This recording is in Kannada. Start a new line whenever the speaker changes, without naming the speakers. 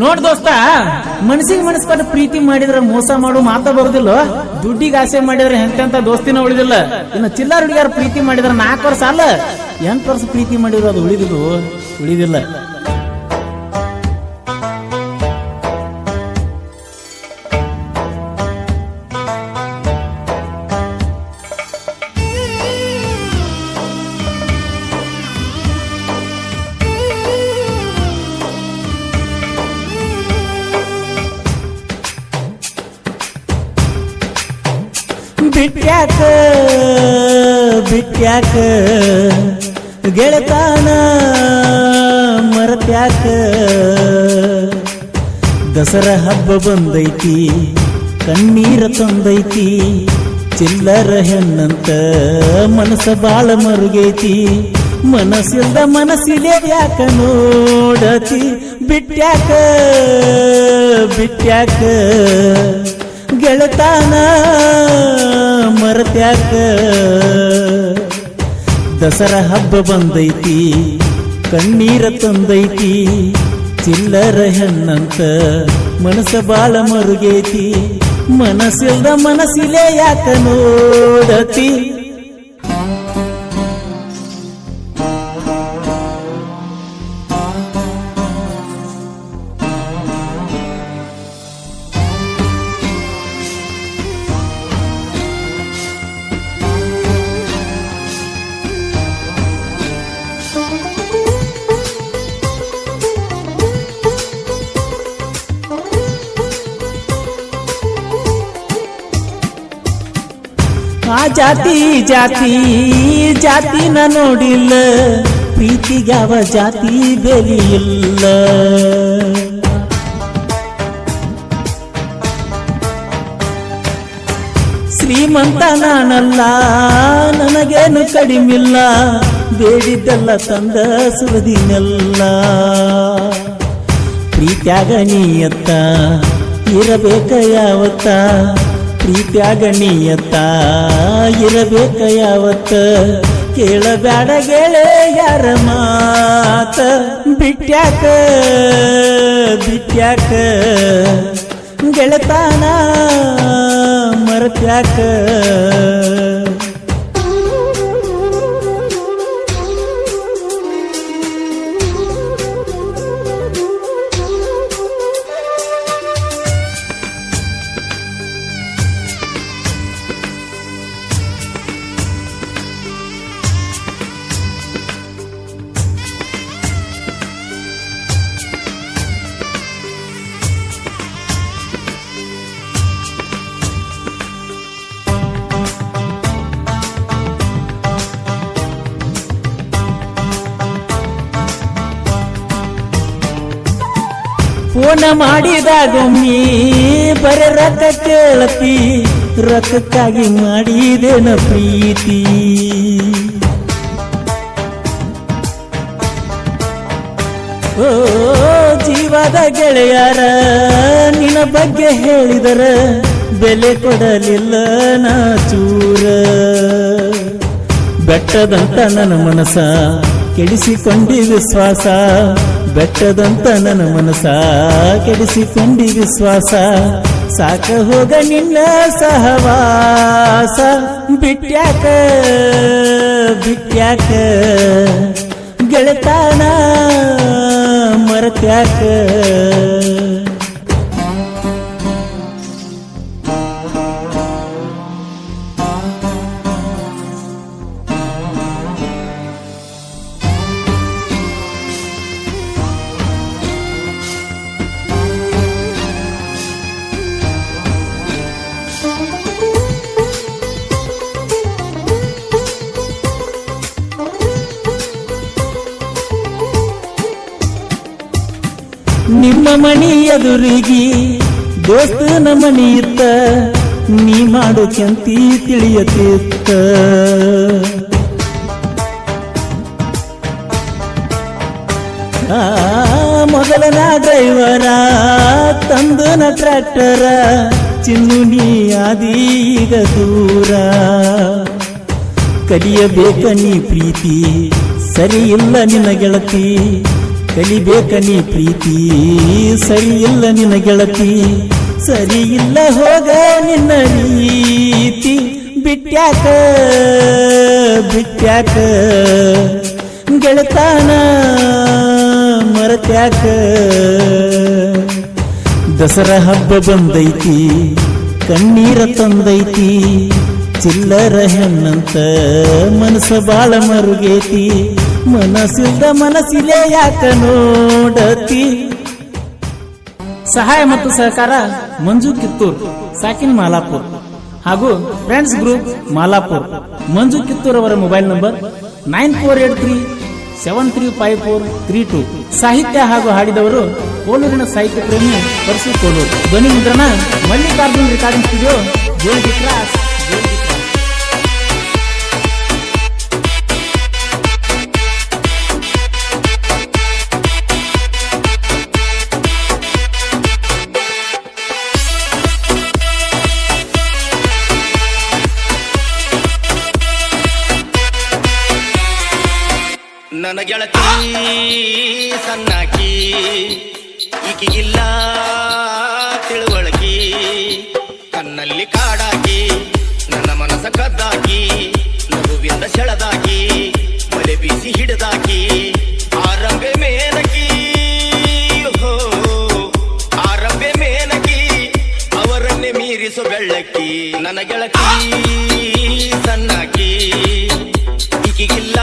ನೋಡ್ ದೋಸ್ತ, ಮನಸ್ಸಿಗೆ ಮನಸ್ಸು ಕೊಟ್ಟು ಪ್ರೀತಿ ಮಾಡಿದ್ರೆ ಮೋಸ ಮಾಡು ಮಾತಾ ಬರುದಿಲ್ಲ. ದುಡ್ಡಿಗೆ ಆಸೆ ಮಾಡಿದ್ರೆ ಎಂತೆಂತ ದೋಸ್ತಿನ ಉಳಿದಿಲ್ಲ. ಇನ್ನು ಚಿಲ್ಲರ್ ಹುಡುಗಿಯಾರ ಪ್ರೀತಿ ಮಾಡಿದ್ರೆ 4 ವರ್ಷ ಅಲ್ಲ 8 ವರ್ಷ ಪ್ರೀತಿ ಮಾಡಿದ್ರು ಅದು ಉಳಿದಿಲ್ಲ. ಬಿಟ್ಯಾಕ ಗೆಳತಾನ ಮರತ್ಯಾಕ, ದಸರಾ ಹಬ್ಬ ಬಂದೈತಿ ಕಣ್ಣೀರ ತಂದೈತಿ, ಚಿಲ್ಲರ ಹೆಣ್ಣಂತ ಮನಸ್ಸ ಬಾಳ ಮರುಗೈತಿ, ಮನಸ್ಸಿಲ್ದ ಮನಸ್ಸಿಲೆ ಯಾಕ ನೋಡತಿ. ಬಿಟ್ಯಾಕ ಗೆಳತಾನ ಮರತ್ಯಾಕ, ದಸರಾ ಹಬ್ಬ ಬಂದೈತಿ ಕಣ್ಣೀರ ತಂದೈತಿ, ಚಿಲ್ಲರ ಹೆಣ್ಣಂತ ಮನಸ್ಸ ಬಾಳ ಮರುಗೈತಿ, ಮನಸ್ಸಿಲ್ದ ಮನಸ್ಸಿಲೆ ಯಾಕ ನೋಡತಿ. ಆ ಜಾತಿನ ನೋಡಿಲ್ಲ, ಪ್ರೀತಿಗ್ಯಾವ ಜಾತಿ ಬೆಲೆಯಿಲ್ಲ. ಶ್ರೀಮಂತ ನಾನಲ್ಲ ನನಗೇನು ಕಡಿಮಿಲ್ಲ, ಬೇಡಿದ್ದೆಲ್ಲ ತಂದ ಸುರದಿನೆಲ್ಲ. ಪ್ರೀತ್ಯಾಗ ನೀಯತ್ತ ಇರಬೇಕ ಯಾವತ್ತ, ಪ್ರೀತ್ಯಾಗ ನೀಯತ್ತ ಇರಬೇಕ ಯಾವತ್ತ, ಕೇಳಬ್ಯಾಡ ಗೆಳೆಯರ ಮಾತ. ಬಿಟ್ಯಾಕ ಗೆಳತಾನ ಮರತ್ಯಾಕ. ಫೋನ ಮಾಡಿದಾಗೊಮ್ಮಿ ಬರೆ ರೊಕ್ಕ ಕೇಳತಿ, ರೊಕ್ಕಕ್ಕಾಗಿ ಮಾಡಿದೇನ ಪ್ರೀತಿ. ಓ ಜೀವದ ಗೆಳೆಯರ ನಿನ್ನ ಬಗ್ಗೆ ಹೇಳಿದರ ಬೆಲೆ ಕೊಡಲಿಲ್ಲ ನಾ ಚೂರ. ಬೆಟ್ಟದಂತ ನನ್ನ ಮನಸ ಕೆಡಿಸಿಕೊಂಡಿ ವಿಶ್ವಾಸ, ಬೆಟ್ಟದಂತ ನನ್ನ ಮನಸ ಕೆಡಿಸಿಕೊಂಡಿ ವಿಶ್ವಾಸ, ಸಾಕ ಹೋಗ ನಿನ್ನ ಸಹವಾಸ. ಬಿಟ್ಯಾಕ ಗೆಳತಾನ ಮರತ್ಯಾಕ. ನಿಮ್ಮ ಮನಿ ಎದುರಿಗಿ ದೋಸ್ತನ ಮನಿ ಇತ್ತ, ನೀ ಮಾಡು ಕೆಂತಿ ತಿಳಿಯತಿತ್ತ. ಮೊದಲನ ಡ್ರೈವರ ತಂದನ ಟ್ರ್ಯಾಕ್ಟರ, ಚಿನ್ನು ನೀ ಆದೀಗ ದೂರ. ಕಲಿಯಬೇಕ ನೀ ಪ್ರೀತಿ ಸರಿ ಇಲ್ಲ ನಿನ್ನ ಗೆಳತಿ, ಕಲಿಬೇಕ ನೀ ಪ್ರೀತಿ ಸರಿ ಇಲ್ಲ ನಿನ್ನ ಗೆಳತಿ ಸರಿ ಇಲ್ಲ ಹೋಗ ನಿನ್ನ ರೀತಿ ಬಿಟ್ಯಾಕ ಬಿಟ್ಯಾಕ ಗೆಳತಾನ ಮರತ್ಯಾಕ ದಸರಾ ಹಬ್ಬ ಬಂದೈತಿ ಕಣ್ಣೀರ ತಂದೈತಿ ಚಿಲ್ಲರ ಹೆಣ್ಣಂತ ಮನಸ್ಸ ಬಾಳ ಮರುಗೇತಿ ಮನಸ್ಸಿಲ್ದ ಮನಸ್ಸಿಲೆ ಯಾಕ ನೋಡತಿ. ಸಹಾಯ ಮತ್ತು ಸಹಕಾರ ಮಂಜು ಕಿತ್ತೂರ್ ಸಾಕಿನ್ ಮಾಲಾಪುರ್ ಹಾಗೂ ಫ್ರೆಂಡ್ಸ್ ಗ್ರೂಪ್ ಮಾಲಾಪುರ್. ಮಂಜು ಕಿತ್ತೂರ್ ಅವರ ಮೊಬೈಲ್ ನಂಬರ್ 9483735432. ಸಾಹಿತ್ಯ ಹಾಗೂ ಹಾಡಿದವರು ಕೋಲೂರಿನ ಸಾಹಿತ್ಯ ಪ್ರೇಮಿ ಪರಸು ಕೋಲೂರು. ಧ್ವನಿ ಮುದ್ರಣ ಮಲ್ಲಿಕಾರ್ಜುನ್ ರೆಕಾರ್ಡಿಂಗ್ ಸ್ಟುಡಿಯೋ ಜೋಳಿಗೆ ಕ್ರಾಸ್.
ನನ್ನ ಗೆಳತಿ ಸಣ್ಣಾಕಿ ಈಕಿಗಿಲ್ಲ ತಿಳುವಳಕಿ ಕಣ್ಣಲ್ಲಿ ಕಾಡಾಕಿ ನನ್ನ ಮನಸ್ಸ ಕದ್ದಾಕಿ ನಗುವಿಂದ ಸೆಳೆದಾಕಿ ಬಲೆ ಬೀಸಿ ಹಿಡಿದಾಕಿ ಆರಂಭೆ ಮೇನಕಿ ಆರಂಭೆ ಮೇನಕಿ ಅವರನ್ನೇ ಮೀರಿಸೋ ಬೆಳ್ಳಕ್ಕಿ. ನನ್ನ ಗೆಳತಿ ಸಣ್ಣಾಕಿ ಈಕಿಗಿಲ್ಲ